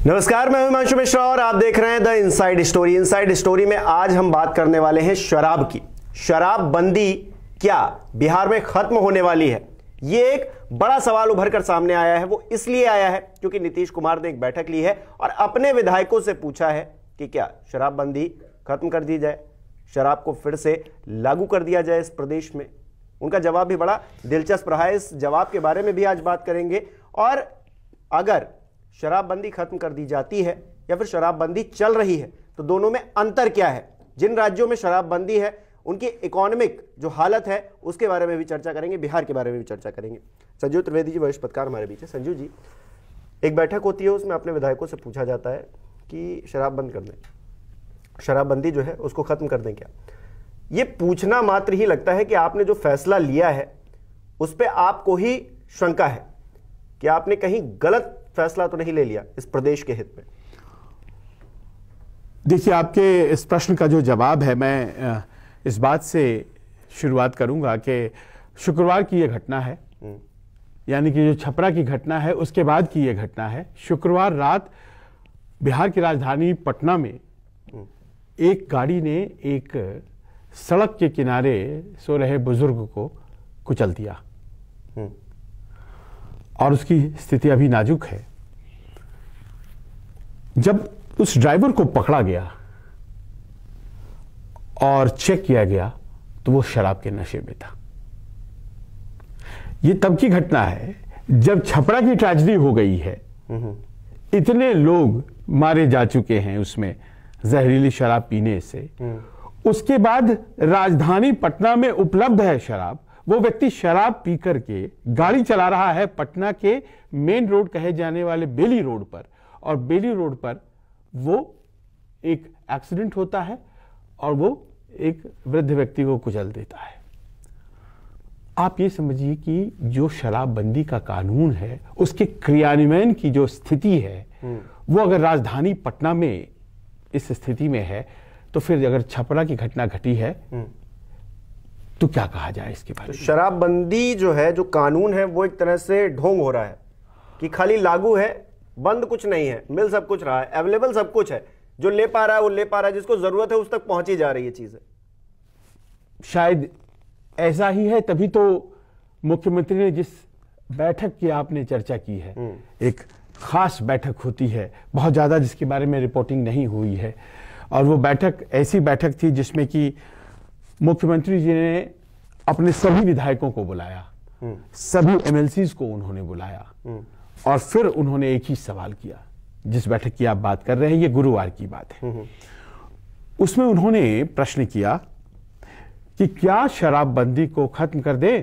नमस्कार, मैं हिमांशु मिश्रा और आप देख रहे हैं the inside story. Inside story में आज हम बात करने वाले हैं शराब की। शराबबंदी क्या बिहार में खत्म होने वाली है? ये एक बड़ा सवाल उभर कर सामने आया है। वो इसलिए आया है क्योंकि नीतीश कुमार ने एक बैठक ली है और अपने विधायकों से पूछा है कि क्या शराबबंदी खत्म कर दी जाए, शराब को फिर से लागू कर दिया जाए इस प्रदेश में। उनका जवाब भी बड़ा दिलचस्प रहा है। इस जवाब के बारे में भी आज बात करेंगे। और अगर शराबबंदी खत्म कर दी जाती है या फिर शराबबंदी चल रही है तो दोनों में अंतर क्या है, जिन राज्यों में शराबबंदी है उनकी इकोनॉमिक जो हालत है उसके बारे में भी चर्चा करेंगे, बिहार के बारे में भी चर्चा करेंगे। संजीव त्रिवेदी जी वरिष्ठ पत्रकार हमारे बीच है। संजीव जी, एक बैठक होती है, उसमें अपने विधायकों से पूछा जाता है कि शराब बंद कर दें, शराबबंदी जो है उसको खत्म कर दें क्या? ये पूछना मात्र ही लगता है कि आपने जो फैसला लिया है उस पर आपको ही शंका है कि आपने कहीं गलत फैसला तो नहीं ले लिया इस प्रदेश के हित में। देखिए, आपके इस प्रश्न का जो जवाब है, मैं इस बात से शुरुआत करूंगा कि शुक्रवार की यह घटना है, यानी कि जो छपरा की घटना है उसके बाद की यह घटना है। शुक्रवार रात बिहार की राजधानी पटना में एक गाड़ी ने एक सड़क के किनारे सो रहे बुजुर्ग को कुचल दिया और उसकी स्थिति अभी नाजुक है। जब उस ड्राइवर को पकड़ा गया और चेक किया गया तो वो शराब के नशे में था। ये तब की घटना है जब छपरा की ट्रेजेडी हो गई है। इतने लोग मारे जा चुके हैं उसमें जहरीली शराब पीने से। उसके बाद राजधानी पटना में उपलब्ध है शराब। वो व्यक्ति शराब पी करके गाड़ी चला रहा है पटना के मेन रोड कहे जाने वाले बेली रोड पर, और बेली रोड पर वो एक एक्सीडेंट होता है और वो एक वृद्ध व्यक्ति को कुचल देता है। आप ये समझिए कि जो शराबबंदी का कानून है उसके क्रियान्वयन की जो स्थिति है वो अगर राजधानी पटना में इस स्थिति में है तो फिर अगर छपरा की घटना घटी है तो क्या कहा जाए इसके बारे में? तो शराबबंदी जो है, जो कानून है, वो एक तरह से ढोंग हो रहा है कि खाली लागू है, बंद कुछ नहीं है, मिल सब कुछ रहा है, अवेलेबल सब कुछ है, जो ले पा रहा है वो ले पा रहा है, जिसको जरूरत है उस तक पहुंची जा रही है चीजें। शायद ऐसा ही है, तभी तो मुख्यमंत्री ने जिस बैठक की आपने चर्चा की है, एक खास बैठक होती है, बहुत ज्यादा जिसके बारे में रिपोर्टिंग नहीं हुई है, और वो बैठक ऐसी बैठक थी जिसमें कि मुख्यमंत्री जी ने अपने सभी विधायकों को बुलाया, सभी एमएलसीज को उन्होंने बुलाया और फिर उन्होंने एक ही सवाल किया। जिस बैठक की आप बात कर रहे हैं ये गुरुवार की बात है। उसमें उन्होंने प्रश्न किया कि क्या शराबबंदी को खत्म कर दे?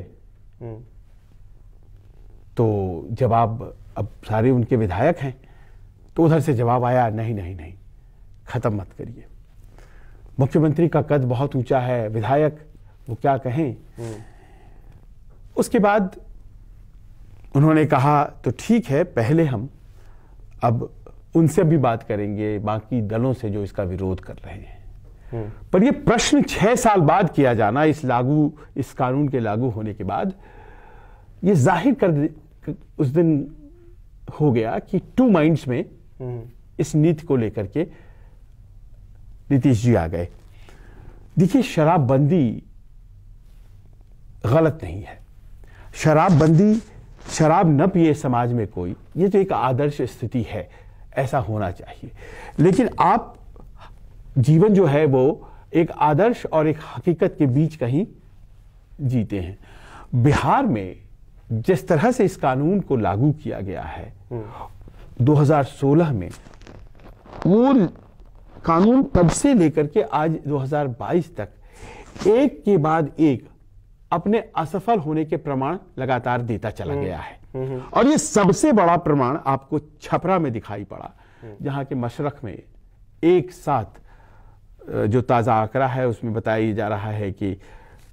तो जवाब, अब सारे उनके विधायक हैं तो उधर से जवाब आया, नहीं नहीं नहीं, खत्म मत करिए। मुख्यमंत्री का कद बहुत ऊंचा है, विधायक वो क्या कहें। उसके बाद उन्होंने कहा तो ठीक है, पहले हम अब उनसे भी बात करेंगे, बाकी दलों से जो इसका विरोध कर रहे हैं। पर ये प्रश्न 6 साल बाद किया जाना, इस कानून के लागू होने के बाद, ये जाहिर कर उस दिन हो गया कि टू माइंड्स में इस नीति को लेकर के नीतीश जी आ गए। देखिए, शराबबंदी गलत नहीं है। शराबबंदी, शराब न पिए समाज में कोई, ये तो एक आदर्श स्थिति है, ऐसा होना चाहिए। लेकिन आप जीवन जो है वो एक आदर्श और एक हकीकत के बीच कहीं जीते हैं। बिहार में जिस तरह से इस कानून को लागू किया गया है 2016 में, वो कानून तब से लेकर के आज 2022 तक एक के बाद एक अपने असफल होने के प्रमाण लगातार देता चला गया है। और ये सबसे बड़ा प्रमाण आपको छपरा में दिखाई पड़ा, जहां के मशरक में एक साथ जो ताजा आंकड़ा है उसमें बताया जा रहा है कि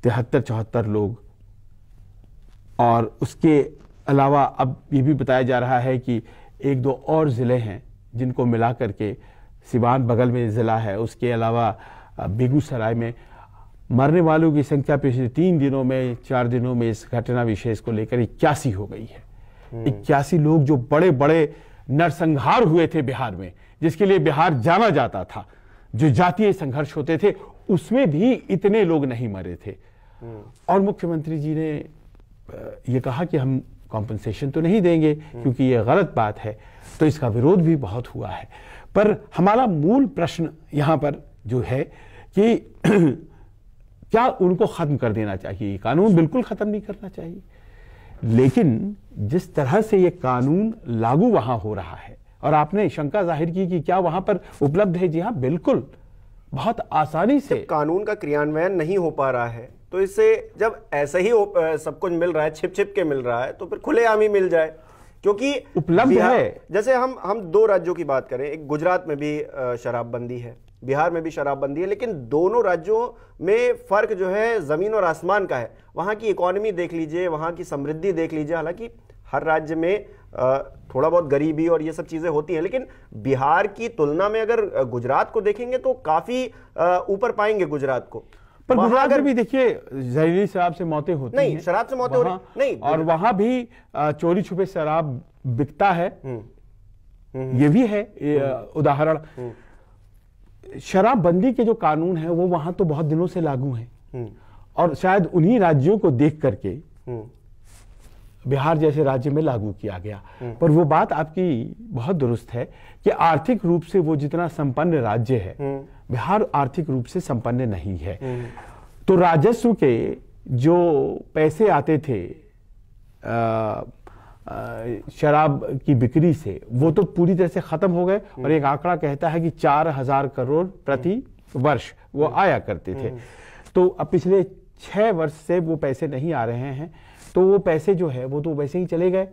73-74 लोग, और उसके अलावा अब ये भी बताया जा रहा है कि 1-2 और जिले हैं जिनको मिला करके, सिवान बगल में जिला है, उसके अलावा बेगूसराय में मरने वालों की संख्या पिछले 3 दिनों में, 4 दिनों में इस घटना विशेष को लेकर 81 हो गई है। 81 लोग जो बड़े बड़े नरसंहार हुए थे बिहार में, जिसके लिए बिहार जाना जाता था, जो जातीय संघर्ष होते थे, उसमें भी इतने लोग नहीं मरे थे। और मुख्यमंत्री जी ने ये कहा कि हम कॉम्पनसेशन तो नहीं देंगे क्योंकि ये गलत बात है, तो इसका विरोध भी बहुत हुआ है। पर हमारा मूल प्रश्न यहां पर जो है कि क्या उनको खत्म कर देना चाहिए? कानून बिल्कुल खत्म नहीं करना चाहिए, लेकिन जिस तरह से ये कानून लागू वहां हो रहा है, और आपने शंका जाहिर की कि क्या वहां पर उपलब्ध है, जी हाँ बिल्कुल, बहुत आसानी से कानून का क्रियान्वयन नहीं हो पा रहा है, तो इससे जब ऐसे ही सब कुछ मिल रहा है, छिप छिप के मिल रहा है, तो फिर खुलेआम ही मिल जाए, क्योंकि उपलब्ध है। जैसे हम दो राज्यों की बात करें, एक गुजरात में भी शराबबंदी है, बिहार में भी शराबबंदी है, लेकिन दोनों राज्यों में फर्क जो है जमीन और आसमान का है। वहां की इकोनॉमी देख लीजिए, वहां की समृद्धि देख लीजिए, हालांकि हर राज्य में थोड़ा बहुत गरीबी और ये सब चीजें होती हैं, लेकिन बिहार की तुलना में अगर गुजरात को देखेंगे तो काफी ऊपर पाएंगे गुजरात को। पर गुजरात में भी देखिए जहरीली शराब से मौतें होती हैं। नहीं, शराब से मौतें हो रही नहीं, और वहां भी चोरी छुपे शराब बिकता है, ये भी है उदाहरण। शराबबंदी के जो कानून है वो वहां तो बहुत दिनों से लागू हैं, और शायद उन्हीं राज्यों को देख करके बिहार जैसे राज्य में लागू किया गया। पर वो बात आपकी बहुत दुरुस्त है कि आर्थिक रूप से वो जितना संपन्न राज्य है, बिहार आर्थिक रूप से संपन्न नहीं है। तो राजस्व के जो पैसे आते थे शराब की बिक्री से, वो तो पूरी तरह से खत्म हो गए, और एक आंकड़ा कहता है कि 4000 करोड़ प्रति वर्ष वो आया करते थे। तो अब पिछले 6 वर्ष से वो पैसे नहीं आ रहे हैं, तो वो पैसे जो है वो तो वैसे ही चले गए,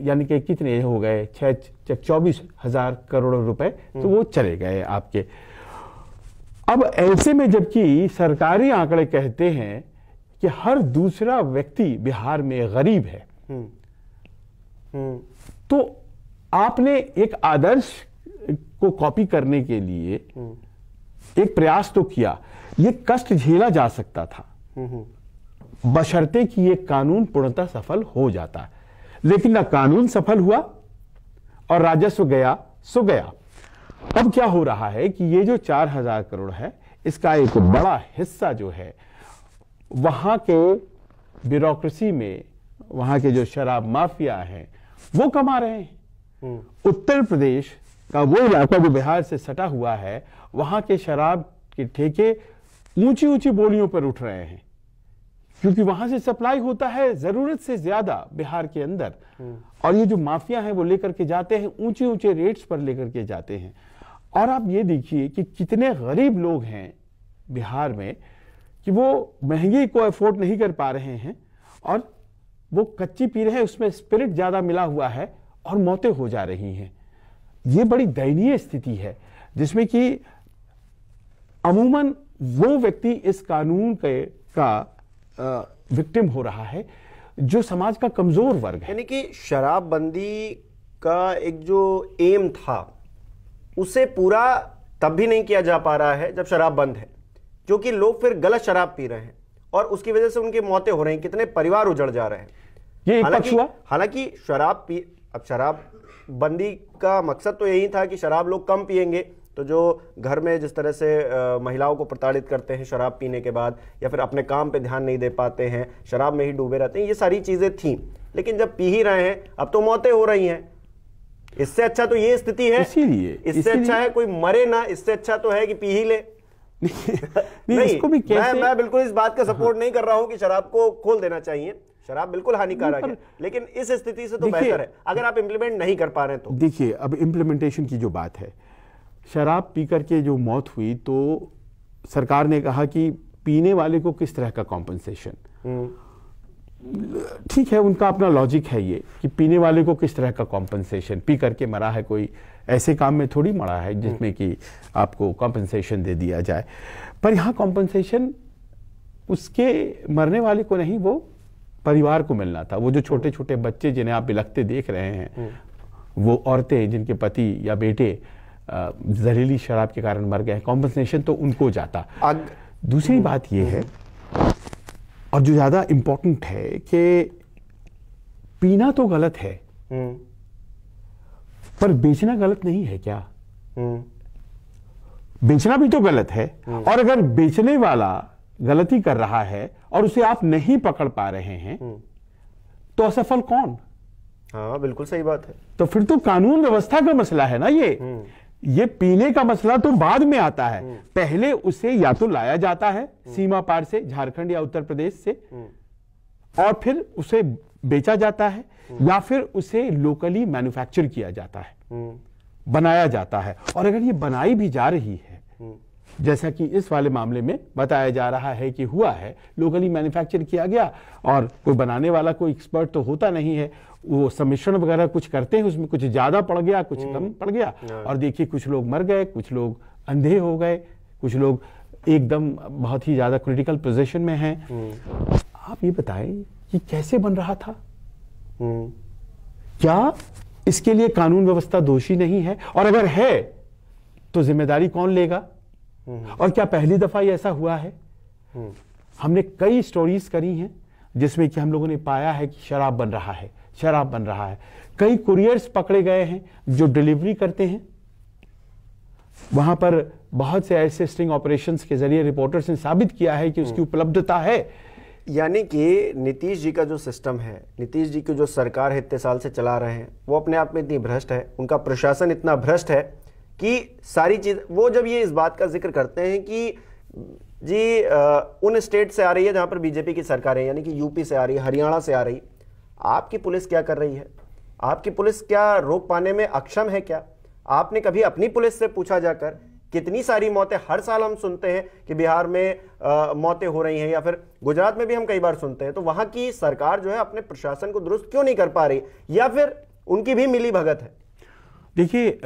यानी कि कितने हो गए, 24,000 करोड़ रुपए, तो वो चले गए आपके। अब ऐसे में जबकि सरकारी आंकड़े कहते हैं कि हर दूसरा व्यक्ति बिहार में गरीब है, तो आपने एक आदर्श को कॉपी करने के लिए एक प्रयास तो किया। ये कष्ट झेला जा सकता था बशर्ते कि ये कानून पूर्णतः सफल हो जाता, लेकिन ना कानून सफल हुआ और राजस्व गया सो गया। अब क्या हो रहा है कि ये जो 4000 करोड़ है, इसका एक बड़ा हिस्सा जो है वहां के ब्यूरोक्रेसी में, वहां के जो शराब माफिया हैं वो कमा रहे हैं। उत्तर प्रदेश का वो इलाका जो बिहार से सटा हुआ है, वहां के शराब के ठेके ऊंची ऊंची बोलियों पर उठ रहे हैं, क्योंकि वहां से सप्लाई होता है जरूरत से ज्यादा बिहार के अंदर, और ये जो माफिया है वो लेकर के जाते हैं, ऊंचे ऊंचे रेट्स पर लेकर के जाते हैं। और आप ये देखिए कि कितने गरीब लोग हैं बिहार में कि वो महंगी को अफोर्ड नहीं कर पा रहे हैं, और वो कच्ची पी रहे हैं, उसमें स्पिरिट ज्यादा मिला हुआ है, और मौतें हो जा रही हैं। ये बड़ी दयनीय स्थिति है, जिसमें कि अमूमन वो व्यक्ति इस कानून का विक्टिम हो रहा है जो समाज का कमजोर वर्ग है। यानी कि शराबबंदी का एक जो एम था उसे पूरा तब भी नहीं किया जा पा रहा है जब शराब बंद है, क्योंकि लोग फिर गलत शराब पी रहे हैं और उसकी वजह से उनकी मौतें हो रही हैं, कितने परिवार उजड़ जा रहे हैं। ये एक पक्ष हुआ। हालांकि अब शराबबंदी का मकसद तो यही था कि शराब लोग कम पिएंगे, तो जो घर में जिस तरह से महिलाओं को प्रताड़ित करते हैं शराब पीने के बाद, या फिर अपने काम पे ध्यान नहीं दे पाते हैं, शराब में ही डूबे रहते हैं, ये सारी चीजें थी। लेकिन जब पी ही रहे हैं, अब तो मौतें हो रही हैं। इससे अच्छा तो ये स्थिति है, इससे अच्छा है कोई मरे ना, इससे अच्छा तो है कि पी ही ले। नहीं, इसको भी कैसे? मैं बिल्कुल इस बात का सपोर्ट नहीं कर रहा हूं कि शराब को खोल देना चाहिए, शराब बिल्कुल हानिकारक है, लेकिन इस स्थिति से तो बेहतर है अगर आप इंप्लीमेंट नहीं कर पा रहे तो। देखिए, अब इंप्लीमेंटेशन की जो बात है, शराब पी करके जो मौत हुई, तो सरकार ने कहा कि पीने वाले को किस तरह का कॉम्पनसेशन, ठीक है, उनका अपना लॉजिक है ये कि पीने वाले को किस तरह का कॉम्पनसेशन, पी करके मरा है कोई, ऐसे काम में थोड़ी मरा है जिसमें कि आपको कॉम्पनसेशन दे दिया जाए। पर यहाँ कॉम्पनसेशन उसके मरने वाले को नहीं, वो परिवार को मिलना था। वो जो छोटे छोटे बच्चे जिन्हें आप बिलखते देख रहे हैं, वो औरतें जिनके पति या बेटे जहरीली शराब के कारण मर गए, कॉम्पनसेशन तो उनको जाता। दूसरी बात यह है, और जो ज्यादा इंपॉर्टेंट है, कि पीना तो गलत है, पर बेचना गलत नहीं है क्या? बेचना भी तो गलत है। और अगर बेचने वाला गलती कर रहा है और उसे आप नहीं पकड़ पा रहे हैं तो असफल कौन? हाँ, बिल्कुल सही बात है। तो फिर तो कानून व्यवस्था का मसला है ना। ये पीने का मसला तो बाद में आता है। पहले उसे या तो लाया जाता है सीमा पार से, झारखंड या उत्तर प्रदेश से, और फिर उसे बेचा जाता है, या फिर उसे लोकली मैन्युफैक्चर किया जाता है, बनाया जाता है। और अगर ये बनाई भी जा रही है, जैसा कि इस वाले मामले में बताया जा रहा है कि हुआ है, लोकली मैन्युफैक्चर किया गया और कोई बनाने वाला कोई एक्सपर्ट तो होता नहीं है, वो सम्मिश्रण वगैरह कुछ करते हैं, उसमें कुछ ज्यादा पड़ गया, कुछ कम पड़ गया, और देखिए कुछ लोग मर गए, कुछ लोग अंधे हो गए, कुछ लोग एकदम बहुत ही ज्यादा क्रिटिकल पोजीशन में हैं। आप ये बताएं कि कैसे बन रहा था? क्या इसके लिए कानून व्यवस्था दोषी नहीं है? और अगर है तो जिम्मेदारी कौन लेगा? और क्या पहली दफा ये ऐसा हुआ है? हमने कई स्टोरीज करी हैं जिसमें कि हम लोगों ने पाया है कि शराब बन रहा है, शराब बन रहा है। कई कुरियर्स पकड़े गए हैं जो डिलीवरी करते हैं। वहां पर बहुत से ऐसे स्टिंग ऑपरेशंस के जरिए रिपोर्टर्स ने साबित किया है कि उसकी उपलब्धता है। यानी कि नीतीश जी का जो सिस्टम है, नीतीश जी की जो सरकार है इतने साल से चला रहे हैं, वो अपने आप में इतनी भ्रष्ट है, उनका प्रशासन इतना भ्रष्ट है कि सारी चीज, वो जब ये इस बात का जिक्र करते हैं कि जी उन स्टेट से आ रही है जहां पर बीजेपी की सरकार है, यानी कि यूपी से आ रही है, हरियाणा से आ रही, आपकी पुलिस क्या कर रही है? आपकी पुलिस क्या रोक पाने में अक्षम है क्या? आपने कभी अपनी पुलिस से पूछा जाकर? कितनी सारी मौतें हर साल हम सुनते हैं कि बिहार में मौतें हो रही हैं, या फिर गुजरात में भी हम कई बार सुनते हैं। तो वहां की सरकार जो है अपने प्रशासन को दुरुस्त क्यों नहीं कर पा रही, या फिर उनकी भी मिली भगत है? देखिए,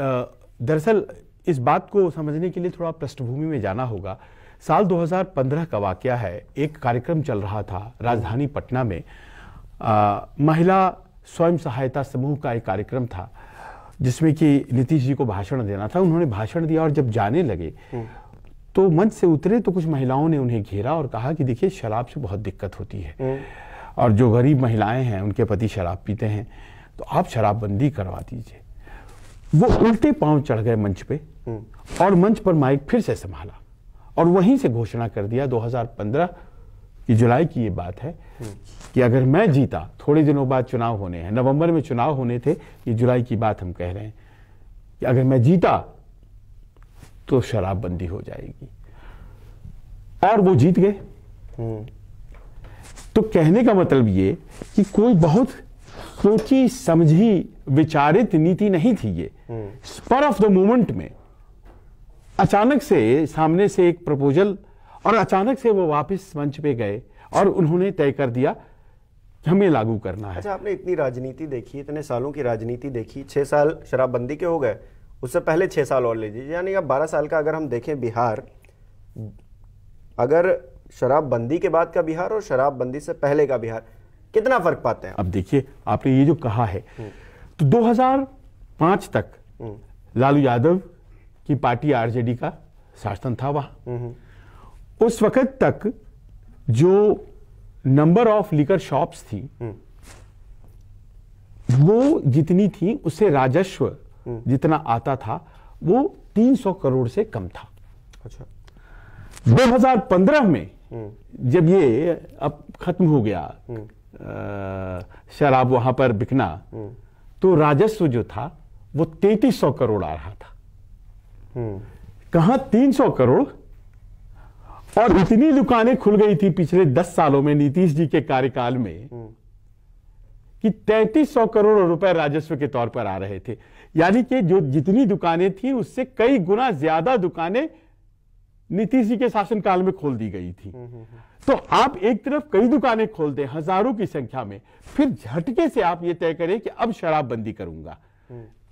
दरअसल इस बात को समझने के लिए थोड़ा पृष्ठभूमि में जाना होगा। साल 2015 का वाकया है। एक कार्यक्रम चल रहा था राजधानी पटना में, महिला स्वयं सहायता समूह का एक कार्यक्रम था जिसमें कि नीतीश जी को भाषण देना था। उन्होंने भाषण दिया और जब जाने लगे तो मंच से उतरे तो कुछ महिलाओं ने उन्हें घेरा और कहा कि देखिए, शराब से बहुत दिक्कत होती है और जो गरीब महिलाएं हैं उनके पति शराब पीते हैं, तो आप शराबबंदी करवा दीजिए। वो उल्टे पांव चढ़ गए मंच पे और मंच पर माइक फिर से संभाला और वहीं से घोषणा कर दिया, 2015 की जुलाई की ये बात है, कि अगर मैं जीता, थोड़े दिनों बाद चुनाव होने हैं, नवंबर में चुनाव होने थे, ये जुलाई की बात हम कह रहे हैं, कि अगर मैं जीता तो शराबबंदी हो जाएगी। और वो जीत गए। तो कहने का मतलब ये कि कोई बहुत सोची समझी विचारित नीति नहीं थी ये। स्पर ऑफ द मोमेंट में अचानक से सामने से एक प्रपोजल, और अचानक से वो वापस मंच पे गए और उन्होंने तय कर दिया कि हमें लागू करना है। अच्छा, आपने इतनी राजनीति देखी, इतने सालों की राजनीति देखी, 6 साल शराबबंदी के हो गए, उससे पहले 6 साल और लीजिए, यानी कि 12 साल का अगर हम देखें बिहार, अगर शराबबंदी के बाद का बिहार और शराबबंदी से पहले का बिहार, कितना फर्क पाते हैं? अब देखिए, आपने ये जो कहा है, तो 2005 तक लालू यादव की पार्टी आरजेडी का शासन था वहां। उस वक्त तक जो नंबर ऑफ लिकर शॉप्स थी वो जितनी थी, उससे राजस्व जितना आता था वो 300 करोड़ से कम था। अच्छा। 2015 में जब ये अब खत्म हो गया शराब वहां पर बिकना, तो राजस्व जो था वो 3300 करोड़ आ रहा था। कहां 300 करोड़, और इतनी दुकानें खुल गई थी पिछले 10 सालों में नीतीश जी के कार्यकाल में कि 3300 करोड़ रुपए राजस्व के तौर पर आ रहे थे। यानी कि जो जितनी दुकानें थी उससे कई गुना ज्यादा दुकानें नीतीश जी के शासनकाल में खोल दी गई थी। तो आप एक तरफ कई दुकानें खोल दें हजारों की संख्या में, फिर झटके से आप ये तय करें कि अब शराबबंदी करूंगा।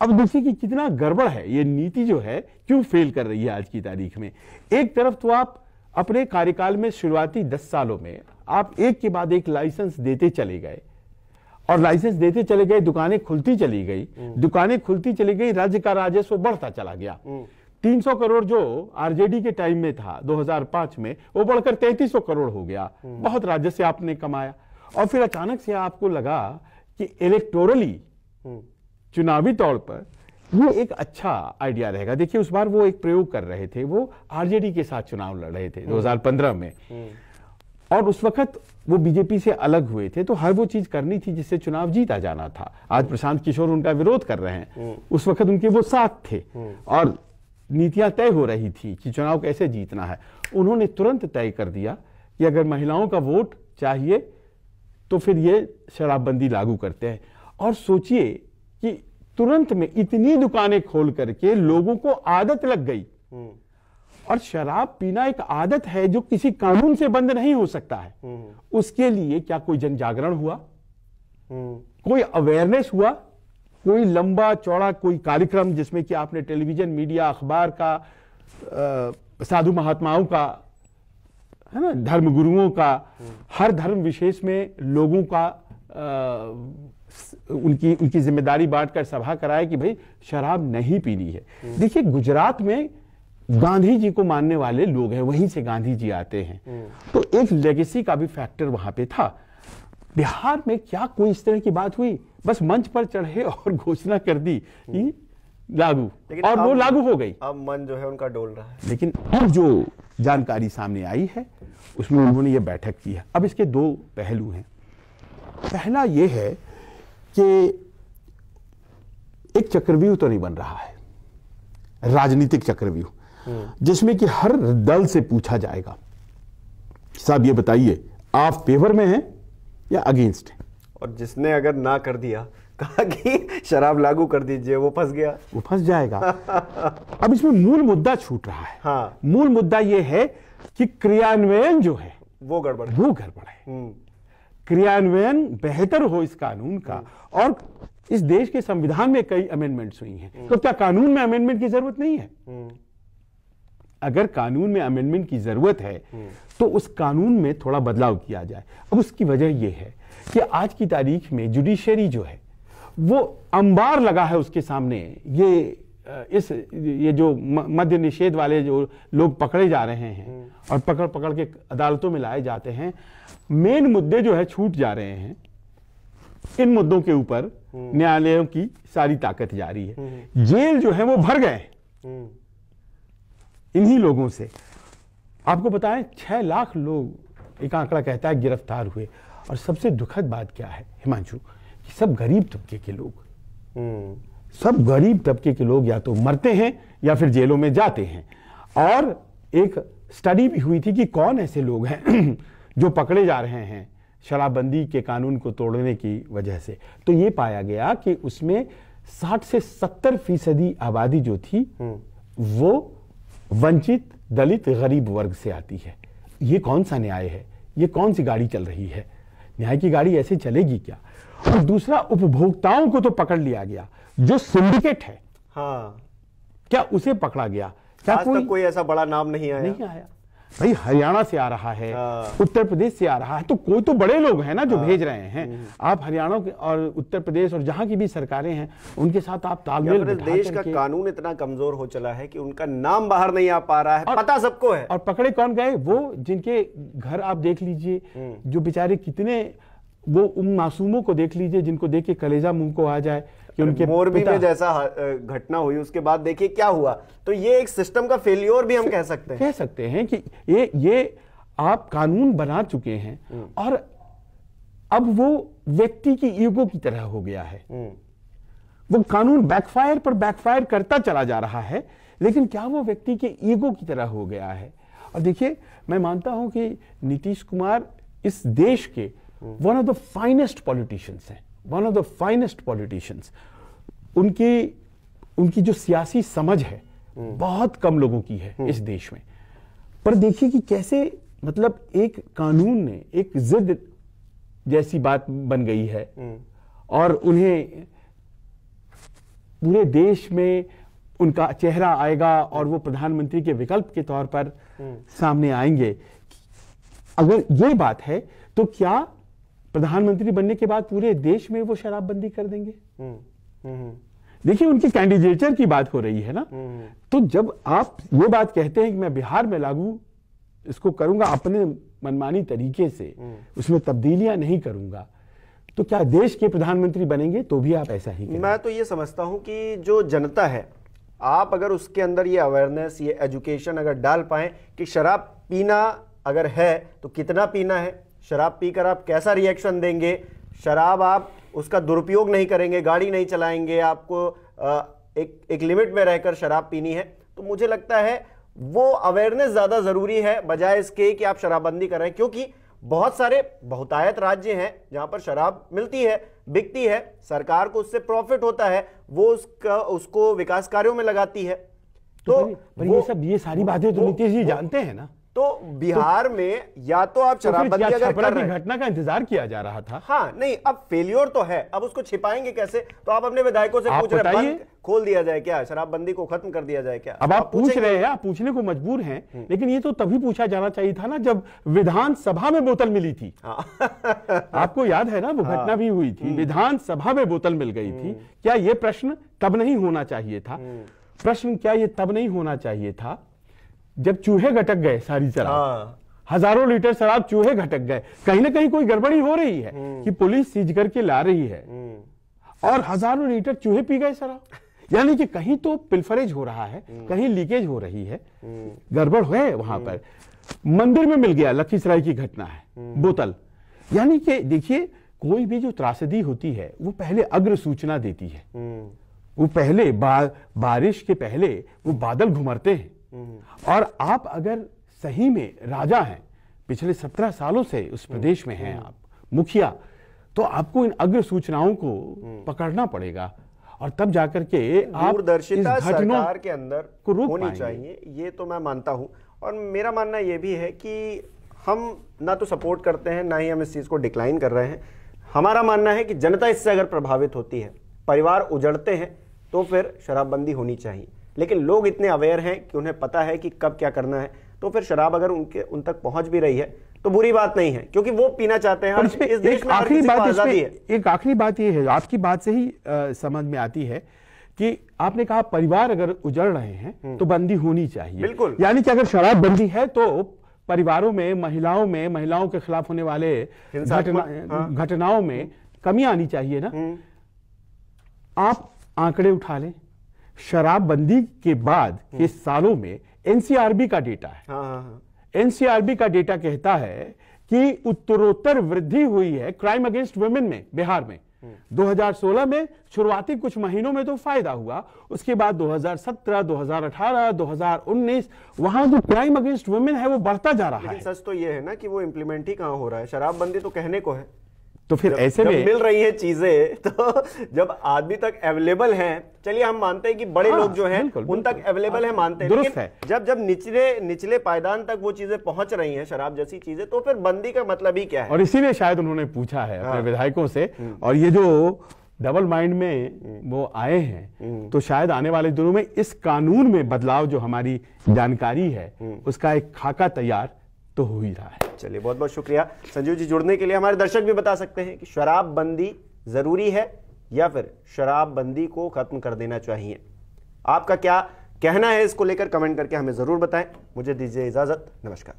अब देखिए कि कितना गड़बड़ है ये नीति, जो है क्यों फेल कर रही है आज की तारीख में। एक तरफ तो आप अपने कार्यकाल में शुरुआती 10 सालों में आप एक के बाद एक लाइसेंस देते चले गए, और लाइसेंस देते चले गए, दुकानें खुलती चली गई, दुकानें खुलती चली गई, राज्य का राजस्व बढ़ता चला गया। 300 करोड़ जो आरजेडी के टाइम में था 2005 में, वो बढ़कर 3300 करोड़ हो गया। बहुत राजस्व आपने कमाया। और फिर अचानक से आपको लगा कि इलेक्टोरली, चुनावी तौर पर ये एक अच्छा आइडिया रहेगा। देखिए उस बार वो एक प्रयोग कर रहे थे, वो आरजेडी के साथ चुनाव लड़ रहे थे 2015 में, और उस वक्त वो बीजेपी से अलग हुए थे, तो हर वो चीज करनी थी जिससे चुनाव जीता जाना था। आज प्रशांत किशोर उनका विरोध कर रहे हैं, उस वक्त उनके वो साथ थे और नीतियां तय हो रही थी कि चुनाव कैसे जीतना है। उन्होंने तुरंत तय कर दिया कि अगर महिलाओं का वोट चाहिए तो फिर ये शराबबंदी लागू करते हैं। और सोचिए कि तुरंत में इतनी दुकानें खोल करके लोगों को आदत लग गई, और शराब पीना एक आदत है जो किसी कानून से बंद नहीं हो सकता है। उसके लिए क्या कोई जन जागरण हुआ, कोई अवेयरनेस हुआ, कोई लंबा चौड़ा कोई कार्यक्रम जिसमें कि आपने टेलीविजन, मीडिया, अखबार का, साधु महात्माओं का, है ना, धर्म गुरुओं का, हर धर्म विशेष में लोगों का उनकी जिम्मेदारी बांटकर सभा कराए कि भाई शराब नहीं पीनी है। देखिए गुजरात में गांधी जी को मानने वाले लोग हैं, वहीं से गांधी जी आते हैं, तो एक लेगेसी का भी फैक्टर वहां पे था। बिहार में क्या कोई इस तरह की बात हुई? बस मंच पर चढ़े और घोषणा कर दी कि लागू, और वो लागू हो गई। अब मन जो है उनका डोल रहा है। लेकिन अब जो जानकारी सामने आई है उसमें उन्होंने ये बैठक की है। अब इसके दो पहलू हैं। पहला ये है कि एक चक्रव्यूह तो नहीं बन रहा है, राजनीतिक चक्रव्यूह, जिसमें कि हर दल से पूछा जाएगा, साहब ये बताइए आप फेवर में हैं या अगेंस्ट हैं? और जिसने अगर ना कर दिया, कहा कि शराब लागू कर दीजिए, वो फंस गया, वो फंस जाएगा। अब इसमें मूल मुद्दा छूट रहा है। हाँ। मूल मुद्दा ये है कि क्रियान्वयन जो है वो गड़बड़ है। क्रियान्वयन बेहतर हो इस कानून का। और इस देश के संविधान में कई अमेंडमेंट्स हुई हैं, तो क्या कानून में अमेंडमेंट की जरूरत नहीं है? अगर कानून में अमेंडमेंट की जरूरत है तो उस कानून में थोड़ा बदलाव किया जाए। अब उसकी वजह यह है कि आज की तारीख में जुडिशरी जो है वो अंबार लगा है उसके सामने। ये जो मद्य निषेध वाले जो लोग पकड़े जा रहे हैं और पकड़ पकड़ के अदालतों में लाए जाते हैं, मेन मुद्दे जो है छूट जा रहे हैं। इन मुद्दों के ऊपर न्यायालयों की सारी ताकत जारी है। जेल जो है वो भर गए इन्हीं लोगों से। आपको बताएं 6 लाख लोग, एक आंकड़ा कहता है, गिरफ्तार हुए। और सबसे दुखद बात क्या है हिमांशु, कि सब गरीब तबके के लोग, सब गरीब तबके के लोग या तो मरते हैं या फिर जेलों में जाते हैं। और एक स्टडी भी हुई थी कि कौन ऐसे लोग हैं जो पकड़े जा रहे हैं शराबबंदी के कानून को तोड़ने की वजह से। तो ये पाया गया कि उसमें 60 से 70% आबादी जो थी वो वंचित, दलित, गरीब वर्ग से आती है। ये कौन सा न्याय है? ये कौन सी गाड़ी चल रही है? न्याय की गाड़ी ऐसे चलेगी क्या? और दूसरा, उपभोक्ताओं को तो पकड़ लिया गया, जो सिंडिकेट है, हाँ, क्या उसे पकड़ा गया? क्या आज तक कोई ऐसा बड़ा नाम नहीं आया? भाई हरियाणा से आ रहा है, उत्तर प्रदेश से आ रहा है, तो कोई तो बड़े लोग हैं ना जो भेज रहे हैं। आप हरियाणा और उत्तर प्रदेश और जहां की भी सरकारें हैं उनके साथ आप तालमेल बिठा देश का कानून इतना कमजोर हो चला है कि उनका नाम बाहर नहीं आ पा रहा है, पता सबको है। और पकड़े कौन गए? वो जिनके घर आप देख लीजिए, जो बेचारे कितने, वो उन मासूमों को देख लीजिए जिनको देख के कलेजा मुंह को आ जाए कि उनके मोरबी में जैसा घटना हुई, उसके बाद देखिए क्या हुआ। तो ये एक सिस्टम का फेलियर भी हम कह सकते हैं कि ये आप कानून बना चुके हैं और अब वो व्यक्ति की ईगो की तरह हो गया है। वो कानून बैकफायर पर बैकफायर करता चला जा रहा है, लेकिन क्या वो व्यक्ति के ईगो की तरह हो गया है? और देखिए, मैं मानता हूं कि नीतीश कुमार इस देश के one of the finest politicians हैं, one of the finest politicians. उनकी जो सियासी समझ है बहुत कम लोगों की है इस देश में। पर देखिए कि कैसे, मतलब एक कानून ने एक जिद जैसी बात बन गई है और उन्हें पूरे देश में उनका चेहरा आएगा और वो प्रधानमंत्री के विकल्प के तौर पर सामने आएंगे। अगर ये बात है तो क्या प्रधानमंत्री बनने के बाद पूरे देश में वो शराबबंदी कर देंगे? देखिए, उनकी कैंडिडेचर की बात हो रही है ना। तो जब आप ये बात कहते हैं कि मैं बिहार में लागू इसको करूंगा अपने मनमानी तरीके से, उसमें तब्दीलियां नहीं करूंगा, तो क्या देश के प्रधानमंत्री बनेंगे तो भी आप ऐसा ही करेंगे? मैं तो ये समझता हूं कि जो जनता है, आप अगर उसके अंदर ये अवेयरनेस, ये एजुकेशन अगर डाल पाएं कि शराब पीना अगर है तो कितना पीना है, शराब पीकर आप कैसा रिएक्शन देंगे, शराब आप उसका दुरुपयोग नहीं करेंगे, गाड़ी नहीं चलाएंगे, आपको एक लिमिट में रहकर शराब पीनी है, तो मुझे लगता है वो अवेयरनेस ज्यादा जरूरी है बजाय इसके कि आप शराबबंदी कर रहे हैं। क्योंकि बहुत सारे बहुतायत राज्य हैं जहां पर शराब मिलती है, बिकती है, सरकार को उससे प्रॉफिट होता है, वो उसको विकास कार्यों में लगाती है। तो पर ये सारी बातें तो नीतीश जी जानते हैं ना। तो बिहार में या तो आप शराबबंदी अगर कर रहे हैं, घटना का इंतजार किया जा रहा था। हाँ नहीं, अब फेलियर तो है, अब उसको छिपाएंगे कैसे? तो आप अपने विधायकों से पूछ रहे हैं खोल दिया जाए क्या, शराबबंदी को खत्म कर दिया जाए क्या? अब आप पूछ रहे हैं, आप पूछने को मजबूर हैं, लेकिन ये तो तभी पूछा जाना चाहिए था ना जब विधानसभा में बोतल मिली थी। आपको याद है ना, वो घटना भी हुई थी, विधानसभा में बोतल मिल गई थी। क्या ये प्रश्न तब नहीं होना चाहिए था? प्रश्न क्या ये तब नहीं होना चाहिए था जब चूहे घटक गए सारी शराब? हजारों लीटर शराब चूहे घटक गए, कहीं ना कहीं कोई गड़बड़ी हो रही है कि पुलिस सीज करके ला रही है और हजारों लीटर चूहे पी गए शराब। यानी कि कहीं तो पिल्फरेज हो रहा है, कहीं लीकेज हो रही है, गड़बड़ है वहां पर। मंदिर में मिल गया, लखीसराय की घटना है, बोतल। यानी कि देखिए, कोई भी जो त्रासदी होती है वो पहले अग्र सूचना देती है। वो पहले बारिश के पहले वो बादल घुमरते हैं। और आप अगर सही में राजा हैं, पिछले 17 सालों से उस प्रदेश में हैं आप मुखिया, तो आपको इन अग्र सूचनाओं को पकड़ना पड़ेगा और तब जाकर के आप दूरदर्शिता सरकार के अंदर होनी चाहिए। ये तो मैं मानता हूं। और मेरा मानना ये भी है कि हम ना तो सपोर्ट करते हैं, ना ही हम इस चीज को डिक्लाइन कर रहे हैं। हमारा मानना है कि जनता इससे अगर प्रभावित होती है, परिवार उजड़ते हैं, तो फिर शराबबंदी होनी चाहिए। लेकिन लोग इतने अवेयर हैं कि उन्हें पता है कि कब क्या करना है, तो फिर शराब अगर उन तक पहुंच भी रही है तो बुरी बात नहीं है, क्योंकि वो पीना चाहते हैं। इस देश में हर किसी को आजादी है। एक आखिरी बात ये है, आपकी बात से ही समझ में आती है कि आपने कहा परिवार अगर उजड़ रहे हैं तो बंदी होनी चाहिए। बिल्कुल। यानी कि अगर शराब बंदी है तो परिवारों में, महिलाओं के खिलाफ होने वाले घटनाओं में कमी आनी चाहिए ना। आप आंकड़े उठा लें, शराबबंदी के बाद के सालों में एनसीआरबी का डेटा है। एनसीआरबी का डेटा कहता है कि उत्तरोत्तर वृद्धि हुई है क्राइम अगेंस्ट वुमेन में बिहार में। 2016 में शुरुआती कुछ महीनों में तो फायदा हुआ, उसके बाद 2017, 2018, 2019 वहां जो क्राइम अगेंस्ट वुमेन है वो बढ़ता जा रहा है। सच तो ये है ना कि वो इंप्लीमेंट ही कहां हो रहा है। शराबबंदी तो कहने को है, तो फिर ऐसे में मिल रही है चीजें, तो जब आदमी तक अवेलेबल हैं, चलिए हम मानते हैं कि बड़े लोग जो हैं उन तक अवेलेबल है, मानते हैं, लेकिन जब निचले पायदान तक वो चीजें पहुंच रही हैं, शराब जैसी चीजें, तो फिर बंदी का मतलब ही क्या है? और इसीलिए शायद उन्होंने पूछा है अपने विधायकों से, और ये जो डबल माइंड में वो आए हैं, तो शायद आने वाले दिनों में इस कानून में बदलाव, जो हमारी जानकारी है उसका एक खाका तैयार तो हो ही रहा है। चलिए, बहुत बहुत शुक्रिया संजीव जी जुड़ने के लिए। हमारे दर्शक भी बता सकते हैं कि शराबबंदी जरूरी है या फिर शराबबंदी को खत्म कर देना चाहिए। आपका क्या कहना है इसको लेकर कमेंट करके हमें जरूर बताएं। मुझे दीजिए इजाजत, नमस्कार।